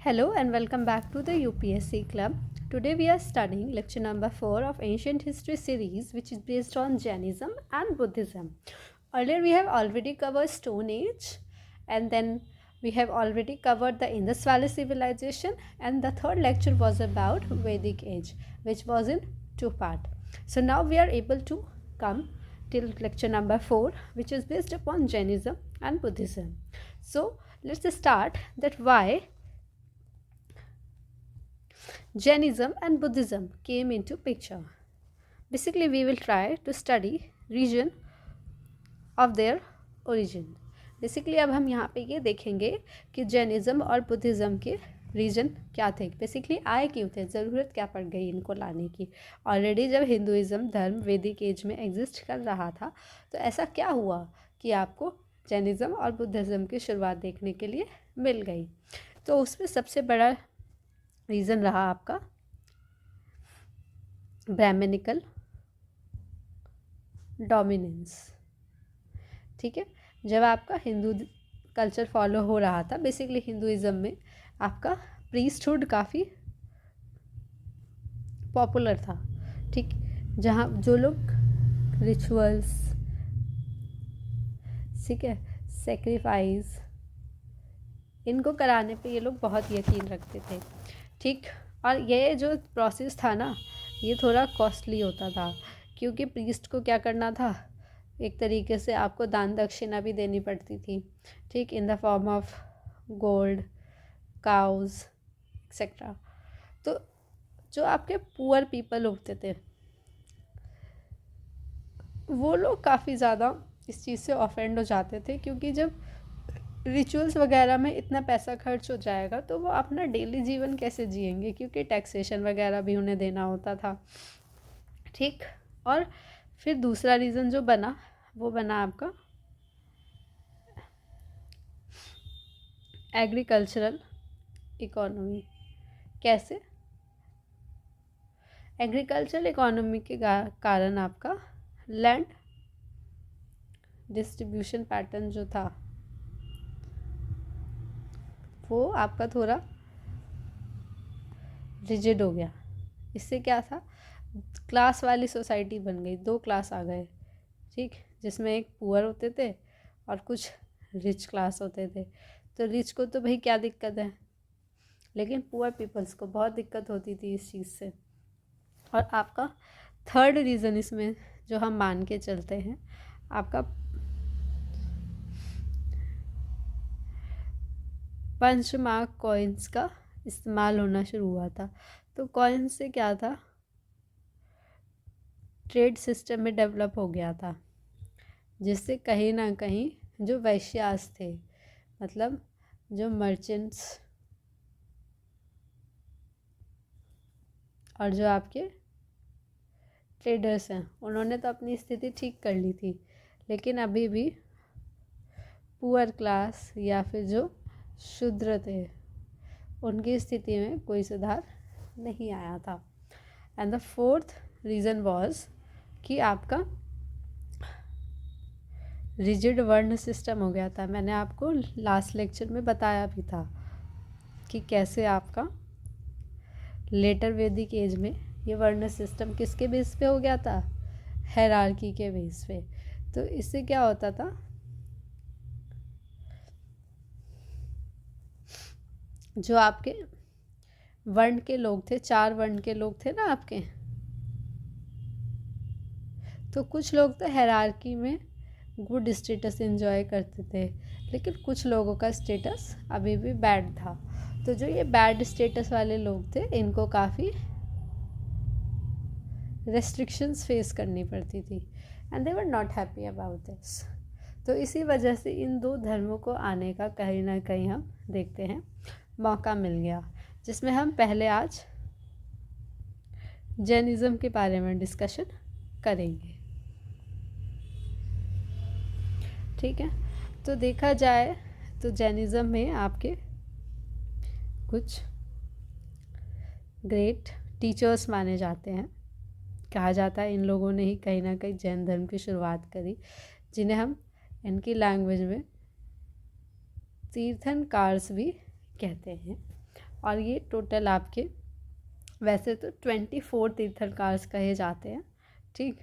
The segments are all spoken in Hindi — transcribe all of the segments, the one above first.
Hello and welcome back to the UPSC Club. Today we are studying lecture number 4 of Ancient History series, which is based on Jainism and Buddhism. Earlier we have already covered Stone Age, and then we have already covered the Indus Valley Civilization, and the third lecture was about Vedic Age, which was in two parts. So now we are able to come till lecture number 4, which is based upon Jainism and Buddhism. So let's start that why Jainism and Buddhism came into picture. Basically, we will try to study region of their origin. Basically अब हम यहाँ पे ये देखेंगे कि जैनिज़्म और बुद्धिज़्म के रीजन क्या थे, बेसिकली आए क्यों थे, ज़रूरत क्या पड़ गई इनको लाने की. ऑलरेडी जब हिंदुइज़्म धर्म वैदिक एज में एग्जिस्ट कर रहा था, तो ऐसा क्या हुआ कि आपको जैनिज़्म और बुद्धिज़्म की शुरुआत देखने के लिए मिल गई. तो उसमें सबसे बड़ा रीज़न रहा आपका ब्राह्मणिकल डोमिनेंस. ठीक है, जब आपका हिंदू कल्चर फॉलो हो रहा था, बेसिकली हिंदुइज़्म में आपका प्रीस्टहुड काफ़ी पॉपुलर था. ठीक, जहाँ जो लोग रिचुअल्स, ठीक है, सेक्रीफाइस, इनको कराने पे ये लोग बहुत यकीन रखते थे. ठीक, और ये जो प्रोसेस था ना, ये थोड़ा कॉस्टली होता था, क्योंकि प्रीस्ट को क्या करना था, एक तरीके से आपको दान दक्षिणा भी देनी पड़ती थी. ठीक, in the form of gold, cows etcetera. तो जो आपके पुअर पीपल होते थे, वो लोग काफ़ी ज़्यादा इस चीज़ से ऑफेंड हो जाते थे, क्योंकि जब रिचुअल्स वगैरह में इतना पैसा खर्च हो जाएगा तो वो अपना डेली जीवन कैसे जिएंगे, क्योंकि टैक्सेशन वगैरह भी उन्हें देना होता था. ठीक, और फिर दूसरा रीज़न जो बना, वो बना आपका एग्रीकल्चरल इकोनॉमी. कैसे? एग्रीकल्चरल इकोनॉमी के कारण आपका लैंड डिस्ट्रीब्यूशन पैटर्न जो था, वो आपका थोड़ा रिजिड हो गया. इससे क्या था, क्लास वाली सोसाइटी बन गई, दो क्लास आ गए. ठीक, जिसमें एक पुअर होते थे और कुछ रिच क्लास होते थे. तो रिच को तो भाई क्या दिक्कत है, लेकिन पुअर पीपल्स को बहुत दिक्कत होती थी इस चीज़ से. और आपका थर्ड रीज़न इसमें जो हम मान के चलते हैं, आपका पंचमार्क कॉइन्स का इस्तेमाल होना शुरू हुआ था. तो कॉइन्स से क्या था, ट्रेड सिस्टम में डेवलप हो गया था, जिससे कहीं ना कहीं जो वैश्यास थे, मतलब जो मर्चेंट्स और जो आपके ट्रेडर्स हैं, उन्होंने तो अपनी स्थिति ठीक कर ली थी, लेकिन अभी भी पुअर क्लास या फिर जो शूद्र थे, उनकी स्थिति में कोई सुधार नहीं आया था. And the fourth reason was कि आपका रिजिड वर्ण सिस्टम हो गया था. मैंने आपको लास्ट लेक्चर में बताया भी था कि कैसे आपका लेटर वैदिक एज में ये वर्ण सिस्टम किसके बेस पे हो गया था, हायरार्की के बेस पे. तो इससे क्या होता था, जो आपके वर्ण के लोग थे, 4 वर्ण के लोग थे ना आपके, तो कुछ लोग तो हायरार्की में गुड स्टेटस एंजॉय करते थे, लेकिन कुछ लोगों का स्टेटस अभी भी बैड था. तो जो ये बैड स्टेटस वाले लोग थे, इनको काफ़ी रेस्ट्रिक्शंस फेस करनी पड़ती थी, and they were not happy about this. तो इसी वजह से इन दो धर्मों को आने का कहीं ना कहीं हम देखते हैं मौका मिल गया, जिसमें हम पहले आज जैनिज़्म के बारे में डिस्कशन करेंगे. ठीक है, तो देखा जाए तो जैनिज़्म में आपके कुछ ग्रेट टीचर्स माने जाते हैं. कहा जाता है इन लोगों ने ही कहीं ना कहीं जैन धर्म की शुरुआत करी, जिन्हें हम इनकी लैंग्वेज में तीर्थंकार्स भी कहते हैं. और ये टोटल आपके वैसे तो 24 तीर्थंकर कहे जाते हैं, ठीक।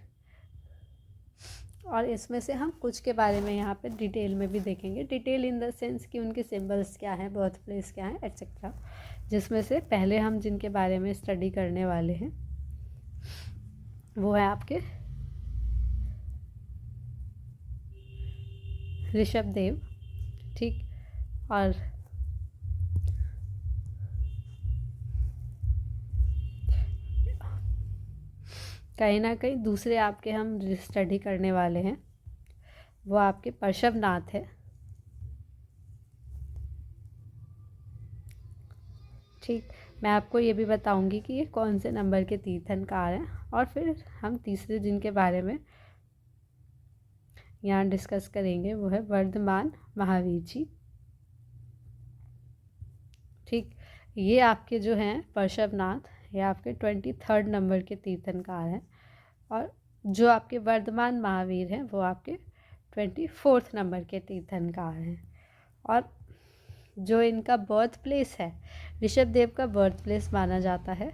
और इसमें से हम कुछ के बारे में यहाँ पे डिटेल में भी देखेंगे, डिटेल इन द सेंस कि उनके सिंबल्स क्या हैं, बर्थ प्लेस क्या है, एट्सेट्रा। जिसमें से पहले हम जिनके बारे में स्टडी करने वाले हैं वो है आपके ऋषभदेव, ठीक। और कहीं ना कहीं दूसरे आपके हम स्टडी करने वाले हैं वो आपके पार्श्वनाथ है, ठीक। मैं आपको ये भी बताऊंगी कि ये कौन से नंबर के तीर्थंकर हैं, और फिर हम तीसरे जिनके बारे में यहाँ डिस्कस करेंगे वो है वर्धमान महावीर जी, ठीक। ये आपके जो हैं पार्श्वनाथ, ये आपके 23rd नंबर के तीर्थंकर हैं, और जो आपके वर्धमान महावीर हैं वो आपके 24th नंबर के तीर्थंकर हैं। और जो इनका बर्थ प्लेस है, ऋषभदेव का बर्थ प्लेस माना जाता है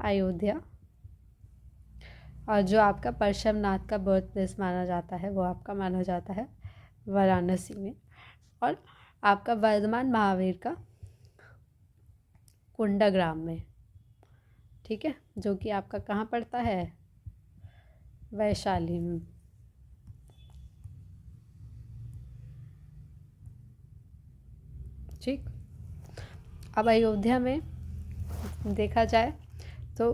अयोध्या, और जो आपका पार्श्वनाथ का बर्थ प्लेस माना जाता है वो आपका माना जाता है वाराणसी में, और आपका वर्धमान महावीर का कुंडाग्राम में, ठीक है, जो कि आपका कहाँ पड़ता है, वैशाली में, ठीक। अब अयोध्या में देखा जाए तो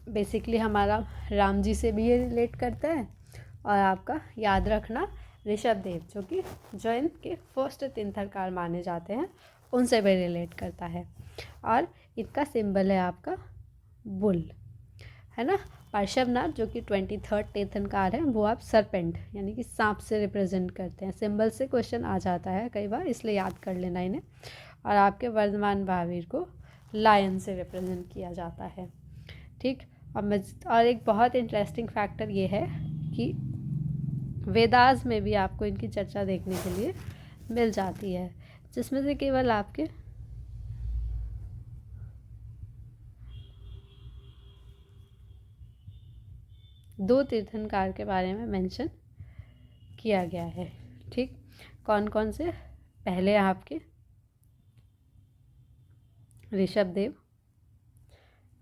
बेसिकली हमारा राम जी से भी ये रिलेट करता है, और आपका याद रखना ऋषभदेव जो इनके फर्स्ट तीर्थंकर माने जाते हैं उनसे भी रिलेट करता है। और इनका सिंबल है आपका बुल, है ना। पार्श्वनाथ जो कि 23rd तीर्थंकर है वो आप सरपेंट यानी कि सांप से रिप्रेजेंट करते हैं, सिंबल से क्वेश्चन आ जाता है कई बार, इसलिए याद कर लेना इन्हें। और आपके वर्धमान महावीर को लायन से रिप्रेजेंट किया जाता है, ठीक। और एक बहुत इंटरेस्टिंग फैक्टर ये है कि वेदास में भी आपको इनकी चर्चा देखने के लिए मिल जाती है, जिसमें से केवल आपके दो तीर्थंकर के बारे में मेंशन किया गया है, ठीक। कौन कौन से, पहले आपके ऋषभदेव,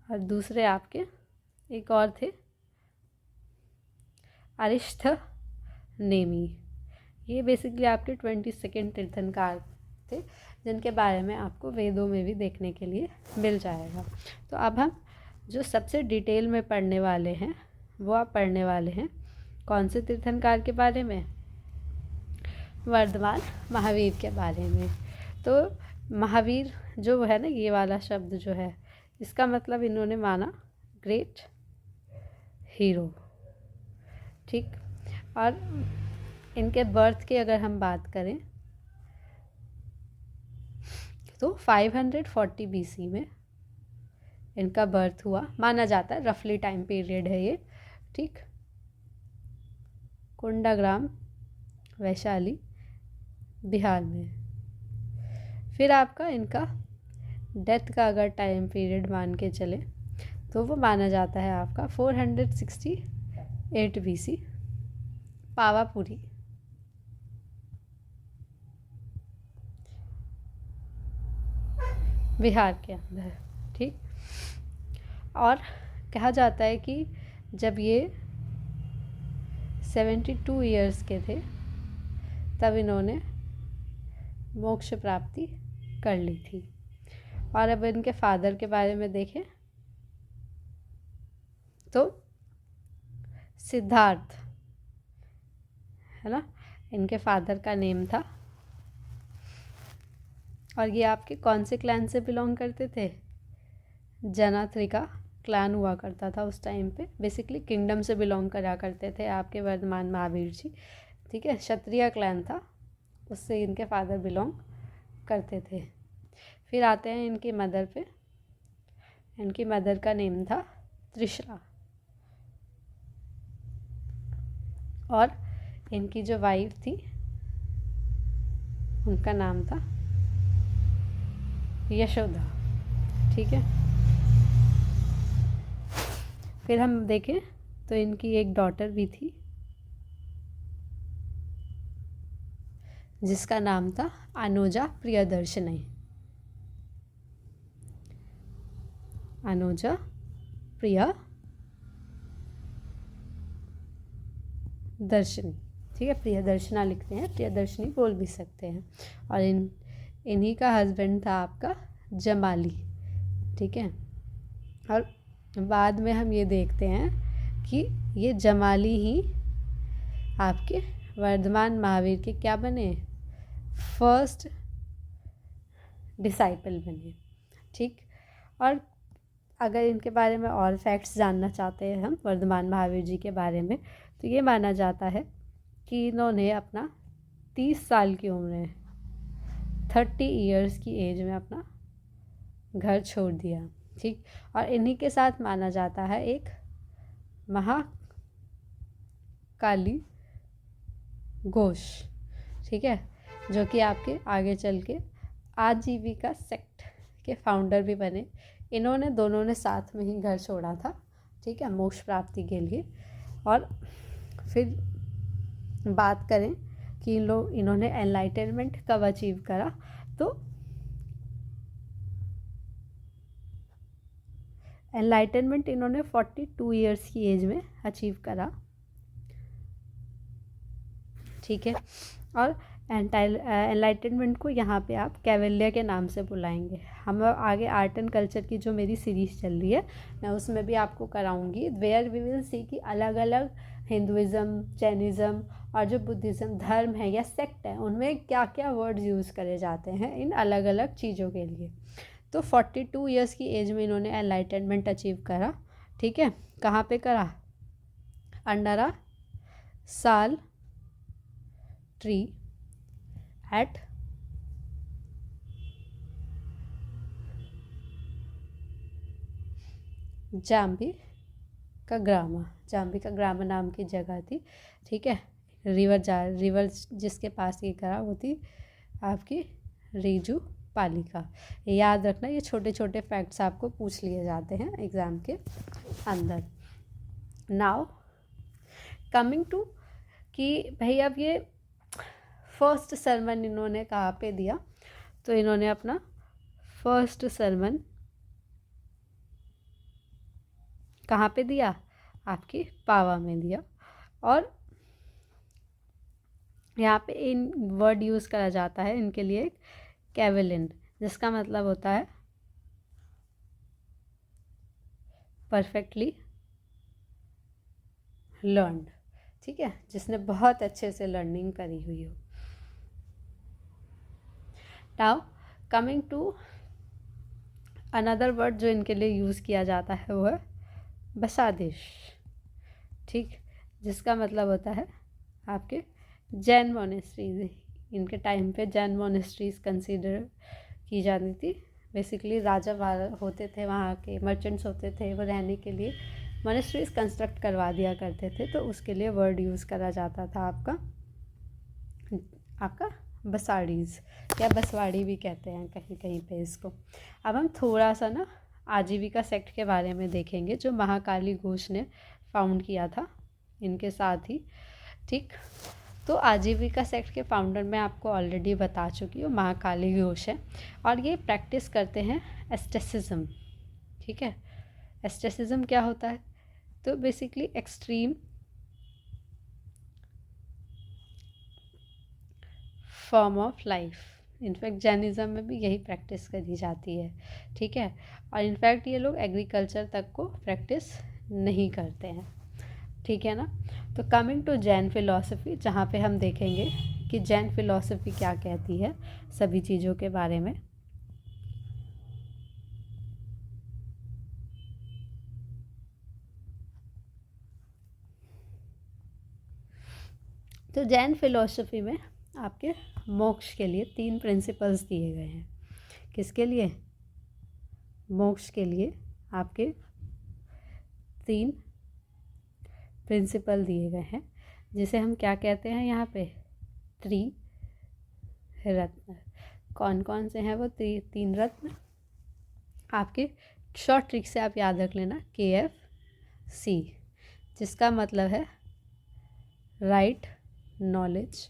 और दूसरे आपके एक और थे अरिष्ठ नेमी। ये बेसिकली आपके 22nd तीर्थंकर थे, जिनके बारे में आपको वेदों में भी देखने के लिए मिल जाएगा। तो अब हम जो सबसे डिटेल में पढ़ने वाले हैं वो आप पढ़ने वाले हैं कौन से तीर्थंकर के बारे में, वर्धमान महावीर के बारे में। तो महावीर जो है ना, ये वाला शब्द जो है, इसका मतलब इन्होंने माना ग्रेट हीरो, ठीक। और इनके बर्थ की अगर हम बात करें तो 540 BC में इनका बर्थ हुआ माना जाता है, रफली टाइम पीरियड है ये, ठीक। कुंडाग्राम, वैशाली, बिहार में। फिर आपका इनका डेथ का अगर टाइम पीरियड मान के चले तो वो माना जाता है आपका 468 BC, पावापुरी, बिहार के अंदर, ठीक। और कहा जाता है कि जब ये 72 ईयर्स के थे तब इन्होंने मोक्ष प्राप्ति कर ली थी। और अब इनके फादर के बारे में देखें तो सिद्धार्थ, है ना, इनके फादर का नेम था। और ये आपके कौन से क्लैन से बिलोंग करते थे, जनात्रिका क्लैन हुआ करता था उस टाइम पे, बेसिकली किंगडम से बिलोंग करा करते थे आपके वर्धमान महावीर जी, ठीक है। क्षत्रिय क्लैन था, उससे इनके फादर बिलोंग करते थे। फिर आते हैं इनकी मदर पे, इनकी मदर का नेम था त्रिशला, और इनकी जो वाइफ थी उनका नाम था यशोदा। ठीक है, फिर हम देखें तो इनकी एक डॉटर भी थी जिसका नाम था अनुजा प्रियदर्शनी। अनुजा प्रियदर्शनी, ठीक है, प्रियदर्शना लिखते हैं, प्रियदर्शनी बोल भी सकते हैं। और इन्हीं का हस्बैंड था आपका जमाली। ठीक है, और बाद में हम ये देखते हैं कि ये जमाली ही आपके वर्धमान महावीर के क्या बने, फर्स्ट डिसाइपल बने। ठीक, और अगर इनके बारे में और फैक्ट्स जानना चाहते हैं हम वर्धमान महावीर जी के बारे में, तो ये माना जाता है कि इन्होंने अपना 30 साल की उम्र में 30 ईयर्स की एज में अपना घर छोड़ दिया। ठीक, और इन्हीं के साथ माना जाता है एक महाकाली घोष। ठीक है, जो कि आपके आगे चल के आजीविका सेक्ट के फाउंडर भी बने। इन्होंने दोनों ने साथ में ही घर छोड़ा था, ठीक है, मोक्ष प्राप्ति के लिए। और फिर बात करें कि इन्होंने एनलाइटनमेंट कब अचीव करा, तो एनलाइटनमेंट इन्होंने 42 ईयर्स की एज में अचीव करा। ठीक है, और एनलाइटनमेंट को यहाँ पे आप कैवलिया के नाम से बुलाएंगे। हम आगे आर्ट एंड कल्चर की जो मेरी सीरीज़ चल रही है मैं उसमें भी आपको कराऊंगी, वेयर वी विल सी कि अलग अलग हिंदुज़म, जैनिज़्म और जो बुद्धिज़्म धर्म है या सेक्ट है उनमें क्या क्या वर्ड्स यूज़ करे जाते हैं इन अलग अलग चीज़ों के लिए। तो 42 ईयर्स की एज में इन्होंने एनलाइटनमेंट अचीव करा। ठीक है, कहाँ पे करा, अंडर अ साल ट्री एट जाम्बी का ग्रामा नाम की जगह थी। ठीक है, रिवर जिसके पास ये करा वो थी आपकी रीजू पालिका। याद रखना, ये छोटे छोटे फैक्ट्स आपको पूछ लिए जाते हैं एग्ज़ाम के अंदर। नाउ कमिंग टू कि भाई अब ये फर्स्ट सरमन इन्होंने कहाँ पे दिया, तो इन्होंने अपना फर्स्ट सरमन कहाँ पे दिया, आपकी पावा में दिया। और यहाँ पे इन वर्ड यूज़ करा जाता है इनके लिए कैवलिन, जिसका मतलब होता है परफेक्टली लर्नड। ठीक है, जिसने बहुत अच्छे से लर्निंग करी हुई हो। Now coming to another word जो इनके लिए यूज़ किया जाता है वो है बसादिश। ठीक, जिसका मतलब होता है आपके जैन मोनेस्ट्रीज। इनके टाइम पे जैन मोनेस्ट्रीज कंसीडर की जाती थी। बेसिकली राजा होते थे, वहाँ के मर्चेंट्स होते थे, वो रहने के लिए मोनेस्ट्रीज कंस्ट्रक्ट करवा दिया करते थे, तो उसके लिए वर्ड यूज़ करा जाता था आपका बसाड़ीज़ या बसवाड़ी भी कहते हैं कहीं कहीं पे इसको। अब हम थोड़ा सा ना आजीविका सेक्ट के बारे में देखेंगे जो महाकाली घोष ने फाउंड किया था इनके साथ ही। ठीक, तो आजीविका सेक्ट के फाउंडर मैं आपको ऑलरेडी बता चुकी हूँ, महाकाली घोष है। और ये प्रैक्टिस करते हैं एस्टेसिज्म। ठीक है, एस्टेसिज्म क्या होता है, तो basically extreme form of life. In fact Jainism में भी यही प्रैक्टिस करी जाती है। ठीक है, और इनफैक्ट ये लोग एग्रीकल्चर तक को प्रैक्टिस नहीं करते हैं। ठीक है ना, तो कमिंग टू जैन फिलॉसफी, जहाँ पे हम देखेंगे कि जैन फिलॉसफी क्या कहती है सभी चीज़ों के बारे में। तो जैन फिलॉसफी में आपके मोक्ष के लिए 3 प्रिंसिपल्स दिए गए हैं। किसके लिए, मोक्ष के लिए आपके 3 प्रिंसिपल दिए गए हैं, जिसे हम क्या कहते हैं यहाँ पे, त्रिरत्न। कौन कौन से हैं वो 3 रत्न? आपके शॉर्ट ट्रिक से आप याद रख लेना KFC, जिसका मतलब है राइट नॉलेज।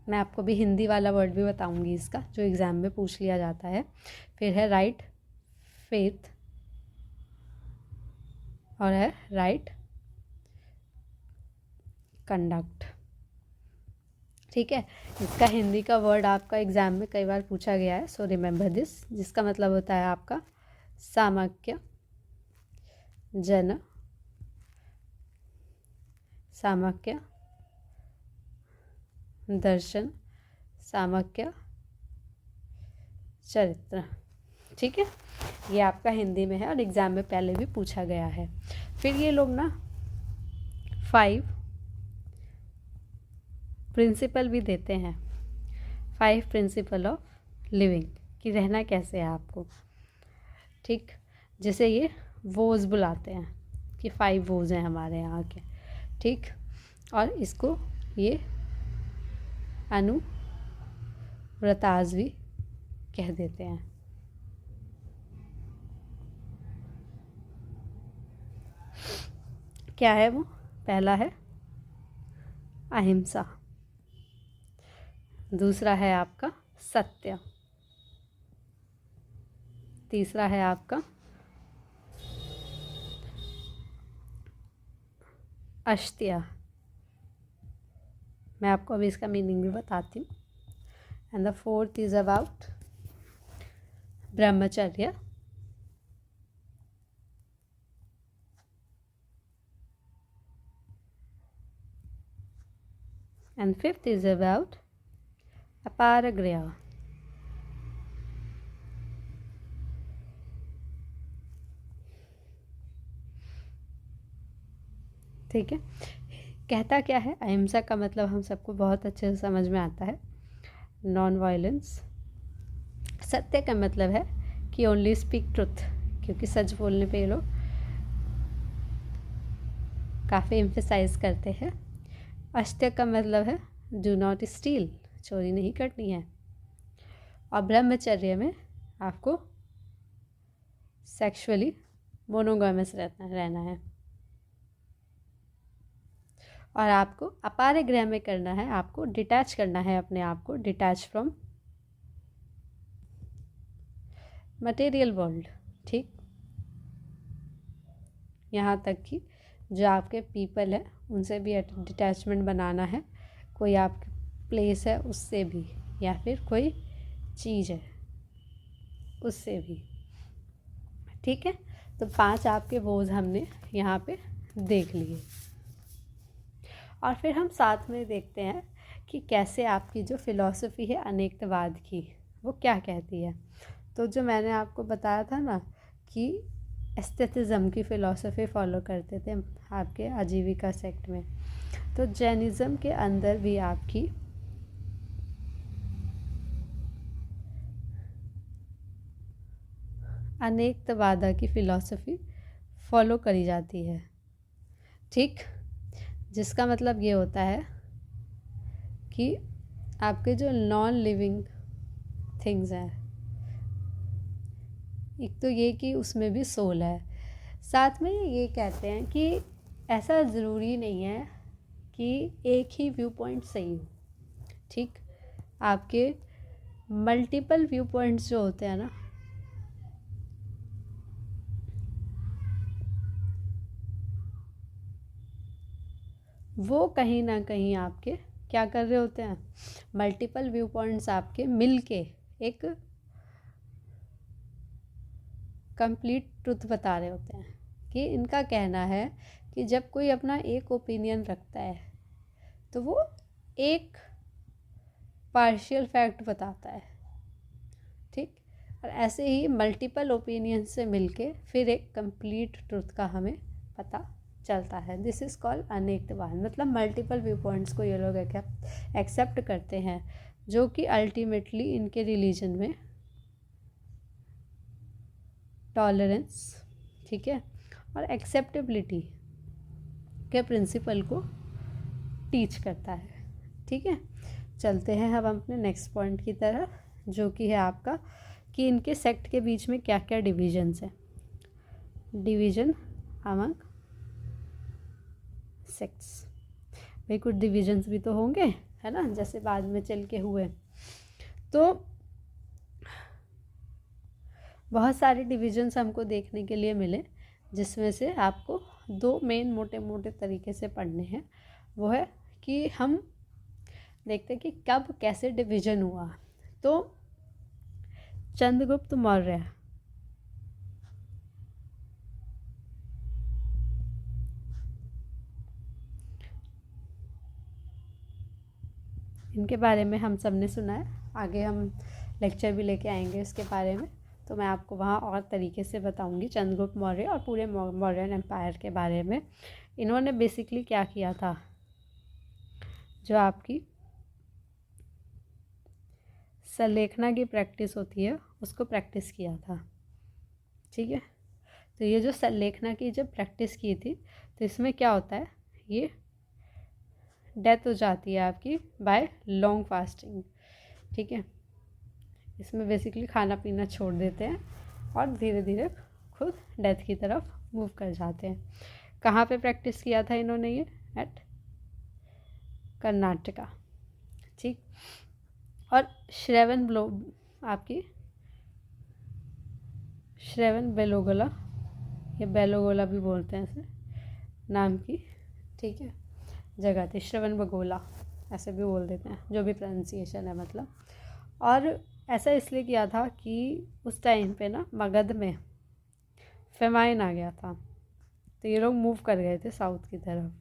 मैं आपको भी हिंदी वाला वर्ड भी बताऊंगी इसका, जो एग्ज़ाम में पूछ लिया जाता है। फिर है राइट फेथ और है राइट कंडक्ट। ठीक है, इसका हिंदी का वर्ड आपका एग्ज़ाम में कई बार पूछा गया है, सो रिमेंबर दिस, जिसका मतलब होता है आपका सामक्य जन, सामक्य दर्शन, सामक्य चरित्र। ठीक है, ये आपका हिंदी में है और एग्ज़ाम में पहले भी पूछा गया है। फिर ये लोग ना 5 प्रिंसिपल भी देते हैं, 5 प्रिंसिपल ऑफ लिविंग, कि रहना कैसे है आपको। ठीक, जैसे ये वोज बुलाते हैं कि 5 वोज हैं हमारे यहाँ के। ठीक, और इसको ये अनुव्रताज भी कह देते हैं। क्या है वो? पहला है अहिंसा, दूसरा है आपका सत्य, तीसरा है आपका अस्त्य, मैं आपको अभी इसका मीनिंग भी बताती हूँ। And the 4th is about ब्रह्मचर्य, एंड 5th इज अबाउट अपारगृह। ठीक है, कहता क्या है? अहिंसा का मतलब हम सबको बहुत अच्छे से समझ में आता है, नॉन वायलेंस। सत्य का मतलब है कि ओनली स्पीक ट्रुथ, क्योंकि सच बोलने पे ये लोग काफ़ी एम्फेसाइज करते हैं। अस्त्य का मतलब है डू नॉट स्टील, चोरी नहीं करनी है। और ब्रह्मचर्य में आपको सेक्सुअली मोनोगामस रहना है। और आपको अपारगृह में करना है, आपको डिटैच करना है अपने आप को, डिटैच फ्रॉम मटेरियल वर्ल्ड। ठीक, यहाँ तक कि जो आपके पीपल है उनसे भी डिटैचमेंट बनाना है, कोई आपकी प्लेस है उससे भी, या फिर कोई चीज़ है उससे भी। ठीक है, तो 5 आपके बोझ हमने यहाँ पे देख लिए। और फिर हम साथ में देखते हैं कि कैसे आपकी जो फिलॉसफी है अनेकतावाद की, वो क्या कहती है। तो जो मैंने आपको बताया था ना कि एस्थेटिज्म की फ़िलॉसफी फॉलो करते थे आपके आजीविका सेक्ट में, तो जैनिज़्म के अंदर भी आपकी अनेकतावाद की फ़िलॉसफी फॉलो करी जाती है। ठीक, जिसका मतलब ये होता है कि आपके जो नॉन लिविंग थिंग्स हैं, एक तो ये कि उसमें भी सोल है, साथ में ये कहते हैं कि ऐसा ज़रूरी नहीं है कि एक ही व्यू पॉइंट सही हो। ठीक, आपके मल्टीपल व्यू पॉइंट्स जो होते हैं ना, वो कहीं ना कहीं आपके क्या कर रहे होते हैं, मल्टीपल व्यू पॉइंट्स आपके मिल के एक कंप्लीट ट्रुथ बता रहे होते हैं। कि इनका कहना है कि जब कोई अपना एक ओपिनियन रखता है तो वो एक पार्शियल फैक्ट बताता है। ठीक, और ऐसे ही मल्टीपल ओपिनियन से मिलके फिर एक कंप्लीट ट्रुथ का हमें पता चलता है। दिस इज़ कॉल्ड अनेकतावाद, मतलब मल्टीपल व्यू पॉइंट्स को ये लोग एक्सेप्ट करते हैं, जो कि अल्टीमेटली इनके रिलीजन में टॉलरेंस, ठीक है, और एक्सेप्टेबिलिटी के प्रिंसिपल को टीच करता है। ठीक है, चलते हैं हम अपने नेक्स्ट पॉइंट की तरफ, जो कि है आपका कि इनके सेक्ट के बीच में क्या क्या डिविजन्स हैं। डिवीजन अमंग सेक्ट्स, भाई कुछ डिविजन्स भी तो होंगे, है ना, जैसे बाद में चल के हुए। तो बहुत सारे डिविजन्स हमको देखने के लिए मिले, जिसमें से आपको दो मेन मोटे मोटे तरीके से पढ़ने हैं। वो है कि हम देखते हैं कि कब कैसे डिवीजन हुआ। तो चंद्रगुप्त मौर्य, इनके बारे में हम सब ने सुना है, आगे हम लेक्चर भी लेके आएंगे इसके बारे में, तो मैं आपको वहाँ और तरीके से बताऊंगी चंद्रगुप्त मौर्य और पूरे मौर्यन एम्पायर के बारे में। इन्होंने बेसिकली क्या किया था, जो आपकी संलेखना की प्रैक्टिस होती है उसको प्रैक्टिस किया था। ठीक है, तो ये जो संलेखना की जब प्रैक्टिस की थी, तो इसमें क्या होता है, ये डेथ हो जाती है आपकी बाय लॉन्ग फास्टिंग। ठीक है, इसमें बेसिकली खाना पीना छोड़ देते हैं और धीरे धीरे खुद डेथ की तरफ मूव कर जाते हैं। कहाँ पे प्रैक्टिस किया था इन्होंने ये, एट कर्नाटका। ठीक, और श्रवण बेलोगोला, या बेलोगोला भी बोलते हैं ऐसे नाम की, ठीक है, जगह थी श्रवण बेलोगोला, ऐसे भी बोल देते हैं, जो भी प्रोनाउंसिएशन है मतलब। और ऐसा इसलिए किया था कि उस टाइम पे ना मगध में फेमाइन आ गया था, तो ये लोग मूव कर गए थे साउथ की तरफ।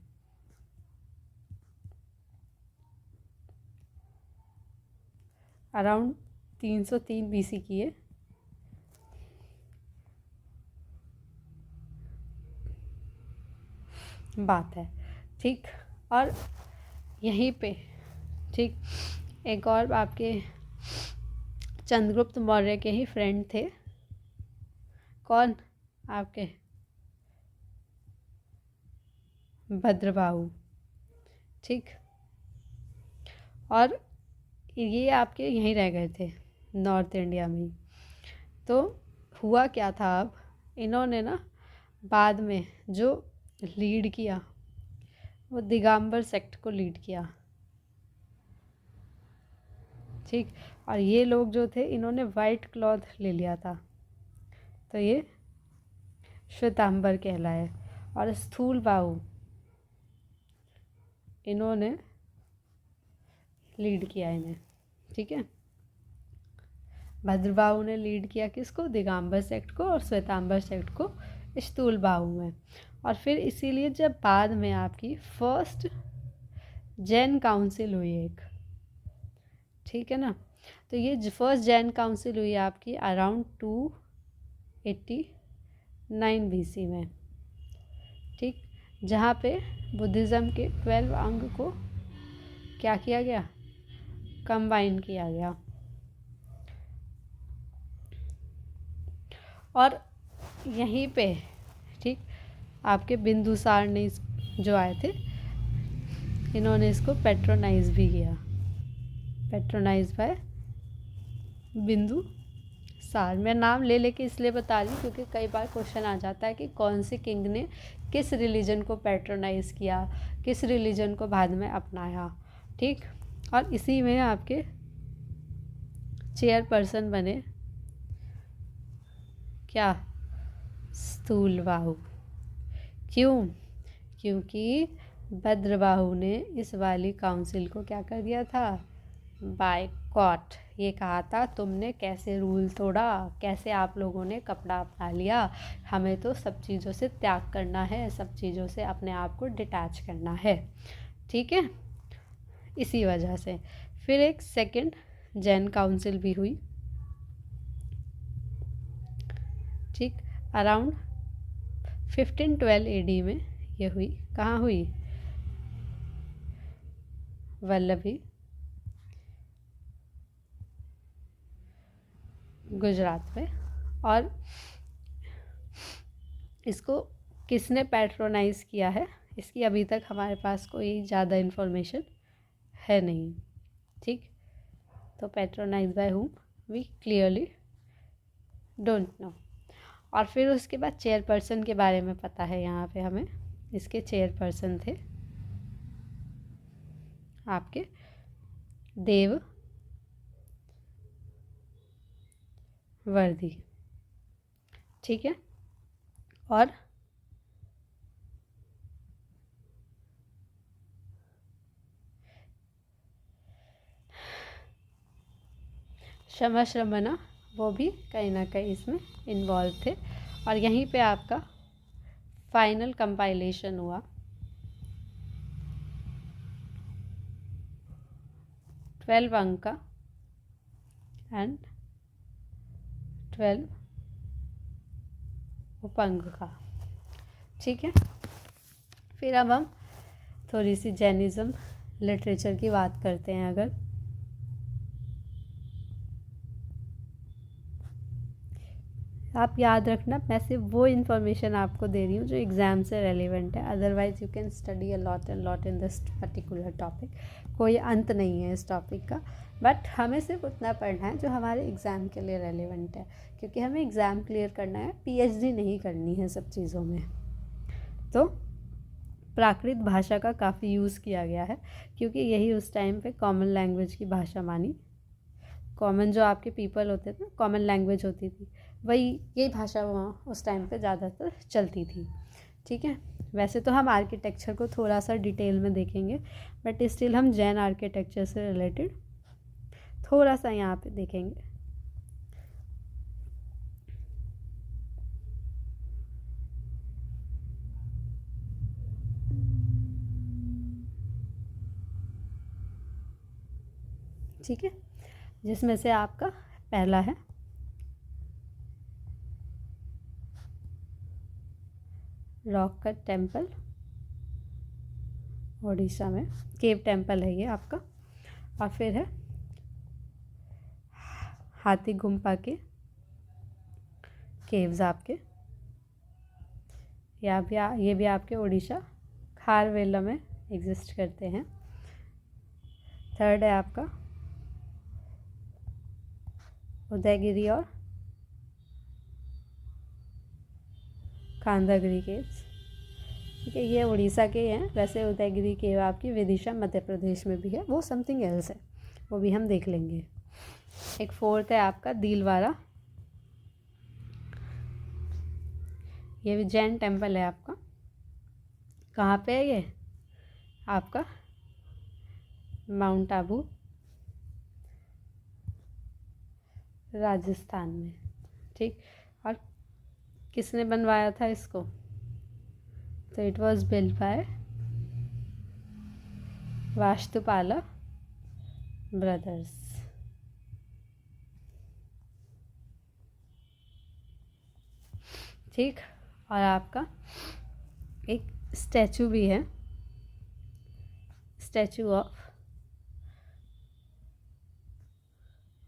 अराउंड 303 BC की है बात है। ठीक, और यहीं पे ठीक एक और आपके चंद्रगुप्त मौर्य के ही फ्रेंड थे, कौन, आपके भद्रबाहु। ठीक, और ये आपके यहीं रह गए थे नॉर्थ इंडिया में। तो हुआ क्या था, अब इन्होंने ना बाद में जो लीड किया वो दिगंबर सेक्ट को लीड किया। ठीक, और ये लोग जो थे इन्होंने वाइट क्लॉथ ले लिया था, तो ये श्वेतांबर कहलाए। और स्थूल बाहु इन्होंने लीड किया इन्हें। ठीक है, भद्रबाहु ने लीड किया किसको, दिगंबर सेक्ट को, और श्वेतांबर सेक्ट को स्थूल बाहु में। और फिर इसीलिए जब बाद में आपकी फर्स्ट जैन काउंसिल हुई एक, ठीक है ना, तो ये फर्स्ट जैन काउंसिल हुई आपकी अराउंड 289 BC में। ठीक, जहाँ पे बुद्धिज़्म के 12 अंग को क्या किया गया, कंबाइन किया गया। और यहीं पे ठीक आपके बिंदुसार ने जो आए थे, इन्होंने इसको पैट्रोनाइज भी किया, पैट्रोनाइज बाय बिंदुसार। मैं नाम ले लेके इसलिए बता रही हूँ क्योंकि कई बार क्वेश्चन आ जाता है कि कौन से किंग ने किस रिलीजन को पैट्रोनाइज किया, किस रिलीजन को बाद में अपनाया। ठीक, और इसी में आपके चेयरपर्सन बने क्या, स्थूलबाहु। क्यों, क्योंकि भद्रबाहु ने इस वाली काउंसिल को क्या कर दिया था, बायकॉट। ये कहा था तुमने कैसे रूल तोड़ा, कैसे आप लोगों ने कपड़ा अपना लिया, हमें तो सब चीज़ों से त्याग करना है, सब चीज़ों से अपने आप को डिटैच करना है। ठीक है, इसी वजह से फिर एक सेकंड जैन काउंसिल भी हुई। ठीक, अराउंड 1512 AD में ये हुई। कहाँ हुई, वल्लभी, गुजरात में। और इसको किसने पैट्रोनाइज किया है, इसकी अभी तक हमारे पास कोई ज़्यादा इन्फॉर्मेशन है नहीं। ठीक, तो patronize by whom we clearly don't know. और फिर उसके बाद चेयरपर्सन के बारे में पता है यहाँ पे हमें। इसके चेयरपर्सन थे आपके देव वर्दी, ठीक है। और शमा श्रमणा वो भी कहीं ना कहीं इसमें इन्वॉल्व थे। और यहीं पे आपका फाइनल कंपाइलेशन हुआ 12 अंक का एंड 12 उपअंक का, ठीक है। फिर अब हम थोड़ी सी जैनिज़्म लिटरेचर की बात करते हैं। अगर आप याद रखना, मैं सिर्फ वो इन्फॉर्मेशन आपको दे रही हूँ जो एग्ज़ाम से रेलिवेंट है, otherwise you can study a lot and lot in this particular topic. कोई अंत नहीं है इस टॉपिक का, बट हमें सिर्फ उतना पढ़ना है जो हमारे एग्ज़ाम के लिए रेलिवेंट है, क्योंकि हमें एग्ज़ाम क्लियर करना है, पीएचडी नहीं करनी है सब चीज़ों में। तो प्राकृत भाषा का काफ़ी यूज़ किया गया है, क्योंकि यही उस टाइम पे कॉमन लैंग्वेज की भाषा मानी। कॉमन जो आपके पीपल होते थे, कॉमन लैंग्वेज होती थी, वही यही भाषा वहाँ उस टाइम पे ज़्यादातर चलती थी, ठीक है। वैसे तो हम आर्किटेक्चर को थोड़ा सा डिटेल में देखेंगे, बट स्टिल हम जैन आर्किटेक्चर से रिलेटेड थोड़ा सा यहाँ पे देखेंगे। ठीक है, जिसमें से आपका पहला है रॉक कट टेम्पल, उड़ीसा में केव टेम्पल है ये आपका। और फिर है हाथी गुम्फा के केव्स आपके, ये भी आपके उड़ीसा खारवेला में एग्जिस्ट करते हैं। थर्ड है आपका उदयगिरी और कांदागिरी केव्स, ठीक है। ये उड़ीसा के हैं, वैसे उदयगिरी केव आपकी विदिशा मध्य प्रदेश में भी है, वो समथिंग एल्स है, वो भी हम देख लेंगे। एक फोर्थ है आपका दीलवारा, ये भी जैन टेम्पल है आपका। कहाँ पे है ये? आपका माउंट आबू राजस्थान में, ठीक। और किसने बनवाया था इसको? तो it was build by Vastupala brothers, ठीक। और आपका एक स्टैचू भी है, स्टैचू ऑफ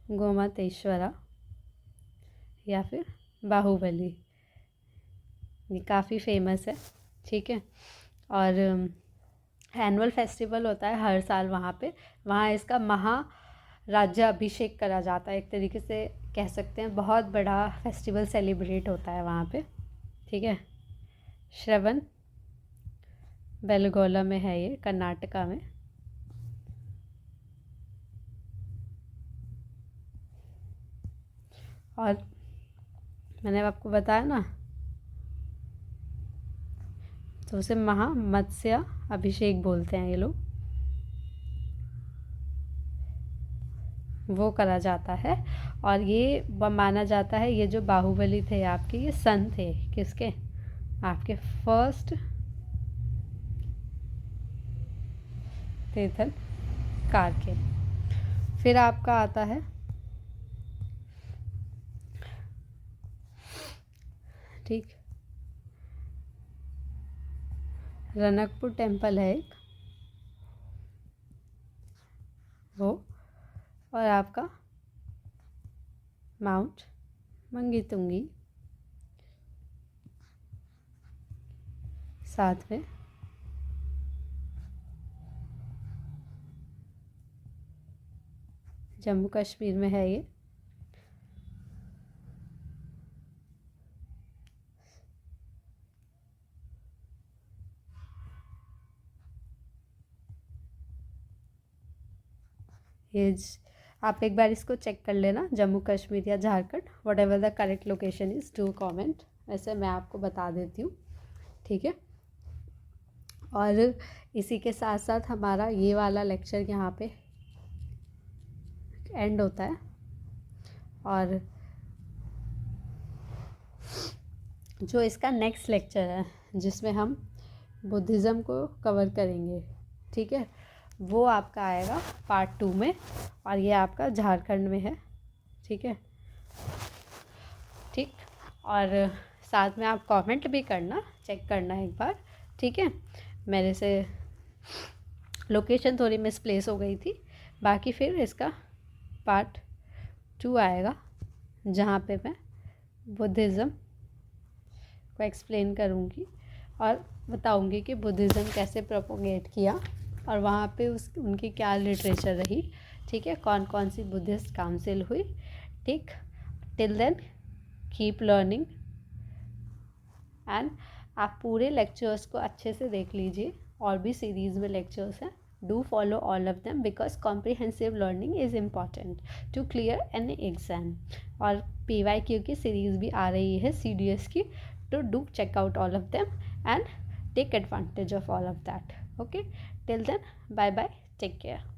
गोमतेश्वरा या फिर बाहुबली, ये काफ़ी फेमस है, ठीक है। और एनुअल फेस्टिवल होता है हर साल वहाँ पे, वहाँ इसका महाराज्याभिषेक करा जाता है, एक तरीके से कह सकते हैं बहुत बड़ा फेस्टिवल सेलिब्रेट होता है वहाँ पे, ठीक है। श्रवण बेलगोला में है ये, कर्नाटका में। और मैंने आपको बताया ना, तो उसे मत्स्य अभिषेक बोलते हैं ये लोग, वो करा जाता है। और ये माना जाता है, ये जो बाहुबली थे आपके, ये सन थे किसके? आपके फर्स्ट तीर्थंकर के। फिर आपका आता है ठीक रनकपुर टेम्पल है एक वो, और आपका माउंट मंगीतुंगी साथ में जम्मू कश्मीर में है ये। आप एक बार इसको चेक कर लेना, जम्मू कश्मीर या Jharkhand, what ever the correct location is, do comment. वैसे मैं आपको बता देती हूँ, ठीक है। और इसी के साथ साथ हमारा ये वाला लेक्चर यहाँ पे एंड होता है, और जो इसका नेक्स्ट लेक्चर है जिसमें हम बुद्धिज़्म को कवर करेंगे, ठीक है, वो आपका आएगा पार्ट 2 में, और ये आपका झारखंड में है, ठीक है। ठीक, और साथ में आप कमेंट भी करना, चेक करना एक बार, ठीक है। मेरे से लोकेशन थोड़ी मिसप्लेस हो गई थी, बाकी फिर इसका पार्ट 2 आएगा जहाँ पे मैं बुद्धिज़्म को एक्सप्लेन करूँगी और बताऊँगी कि बुद्धिज़्म कैसे प्रोपोगेट किया और वहाँ पे उनकी क्या लिटरेचर रही, ठीक है, कौन कौन सी बुद्धिस्ट काउंसिल हुई, ठीक। Till then keep learning, and आप पूरे लेक्चर्स को अच्छे से देख लीजिए, और भी सीरीज़ में लेक्चर्स हैं, do follow all of them because comprehensive learning is important to clear any exam. और PYQ की सीरीज़ भी आ रही है CDS की, तो do check out all of them and take advantage of all of that. Okay, till then, bye bye, take care.